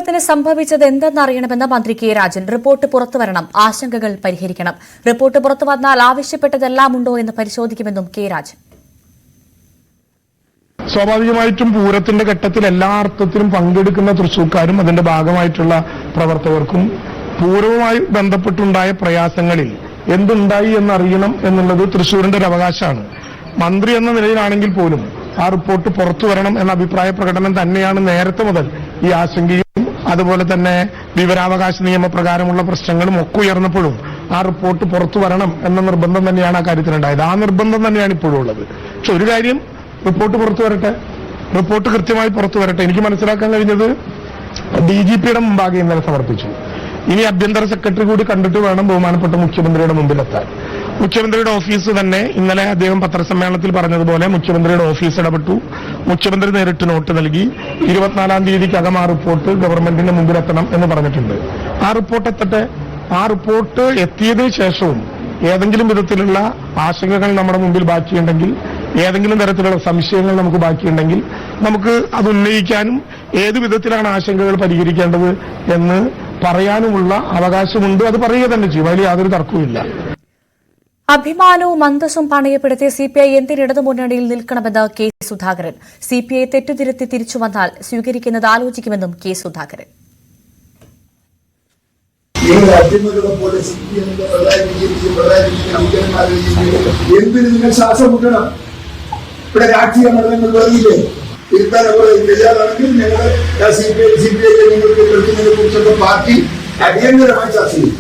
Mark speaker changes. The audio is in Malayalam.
Speaker 1: കേരളത്തിന് സംഭവിച്ചത് എന്തെന്നറിയണമെന്ന് മന്ത്രി കെ രാജൻ. റിപ്പോർട്ട് പുറത്തുവരണം, ആശങ്കകൾ പരിഹരിക്കണം. റിപ്പോർട്ട് പുറത്തുവന്നാൽ ആവശ്യപ്പെട്ടതെല്ലാം ഉണ്ടോ എന്ന് പരിശോധിക്കുമെന്നും കെ രാജൻ.
Speaker 2: സ്വാഭാവികമായിട്ടും പൂരത്തിന്റെ ഘട്ടത്തിൽ എല്ലാ അർത്ഥത്തിലും പങ്കെടുക്കുന്ന തൃശൂർക്കാരും അതിന്റെ ഭാഗമായിട്ടുള്ള പ്രവർത്തകർക്കും പൂരവുമായി ബന്ധപ്പെട്ടുണ്ടായ പ്രയാസങ്ങളിൽ എന്തുണ്ടായി എന്നറിയണം എന്നുള്ളത് തൃശൂരിന്റെ ഒരു അവകാശമാണ്. മന്ത്രി എന്ന നിലയിലാണെങ്കിൽ പോലും ആ റിപ്പോർട്ട് പുറത്തു വരണം എന്ന അഭിപ്രായ പ്രകടനം തന്നെയാണ് നേരത്തെ മുതൽ ഈ ആശങ്കയും അതുപോലെ തന്നെ വിവരാവകാശ നിയമപ്രകാരമുള്ള പ്രശ്നങ്ങളും ഒക്കെ ഉയർന്നപ്പോഴും ആ റിപ്പോർട്ട് പുറത്തു വരണം എന്ന നിർബന്ധം തന്നെയാണ് ആ കാര്യത്തിലുണ്ടായത്. ആ നിർബന്ധം തന്നെയാണ് ഇപ്പോഴും ഉള്ളത്. പക്ഷെ ഒരു കാര്യം, റിപ്പോർട്ട് പുറത്തു വരട്ടെ, റിപ്പോർട്ട് കൃത്യമായി പുറത്തു വരട്ടെ. എനിക്ക് മനസ്സിലാക്കാൻ കഴിഞ്ഞത് DGPയുടെ മുമ്പാകെ ഇന്നലെ സമർപ്പിച്ചു. ഇനി ആഭ്യന്തര സെക്രട്ടറി കൂടി കണ്ടിട്ട് വേണം ബഹുമാനപ്പെട്ട മുഖ്യമന്ത്രിയുടെ മുമ്പിലെത്താൻ. മുഖ്യമന്ത്രിയുടെ ഓഫീസ് തന്നെ ഇന്നലെ അദ്ദേഹം പത്രസമ്മേളനത്തിൽ പറഞ്ഞതുപോലെ മുഖ്യമന്ത്രിയുടെ ഓഫീസ് ഇടപെട്ടു. മുഖ്യമന്ത്രി നേരിട്ട് നോട്ട് നൽകി 24-ാം തീയതിക്കകം ആ റിപ്പോർട്ട് ഗവൺമെന്റിന്റെ മുമ്പിലെത്തണം എന്ന് പറഞ്ഞിട്ടുണ്ട്. ആ റിപ്പോർട്ട് എത്തട്ടെ. ആ റിപ്പോർട്ട് എത്തിയതിനു ശേഷവും ഏതെങ്കിലും വിധത്തിലുള്ള ആശങ്കകൾ നമ്മുടെ മുമ്പിൽ ബാക്കിയുണ്ടെങ്കിൽ, ഏതെങ്കിലും തരത്തിലുള്ള സംശയങ്ങൾ നമുക്ക് ബാക്കിയുണ്ടെങ്കിൽ നമുക്ക് അത് ഉന്നയിക്കാനും ഏത് വിധത്തിലാണ് ആശങ്കകൾ പരിഹരിക്കേണ്ടത് എന്ന് പറയാനുമുള്ള അവകാശമുണ്ട്. അത് പറയുക തന്നെ ചെയ്യും, അതിൽ യാതൊരു തർക്കവുമില്ല.
Speaker 1: അഭിമാനവും അന്തസ്സും പണയപ്പെടുത്തി CPI എന്തിന് ഇടതുമുന്നണിയിൽ നിൽക്കണമെന്ന് കെ സുധാകരൻ. CPI തെറ്റുതിരുത്തി തിരിച്ചു വന്നാൽ സ്വീകരിക്കുന്നത് ആലോചിക്കുമെന്നും കെ സുധാകരൻ.
Speaker 3: എന്തിന് നിങ്ങൾ ശ്വാസം മുട്ടണം? ഇവിടെ രാഷ്ട്രീയ മണ്ഡലങ്ങൾ വേറില്ലേ? ഞങ്ങൾ CPI നിങ്ങൾക്ക് എടുക്കുന്നതിനെ കുറിച്ചൊക്കെ പാർട്ടി അടിയന്തരമായി ചർച്ച ചെയ്യും.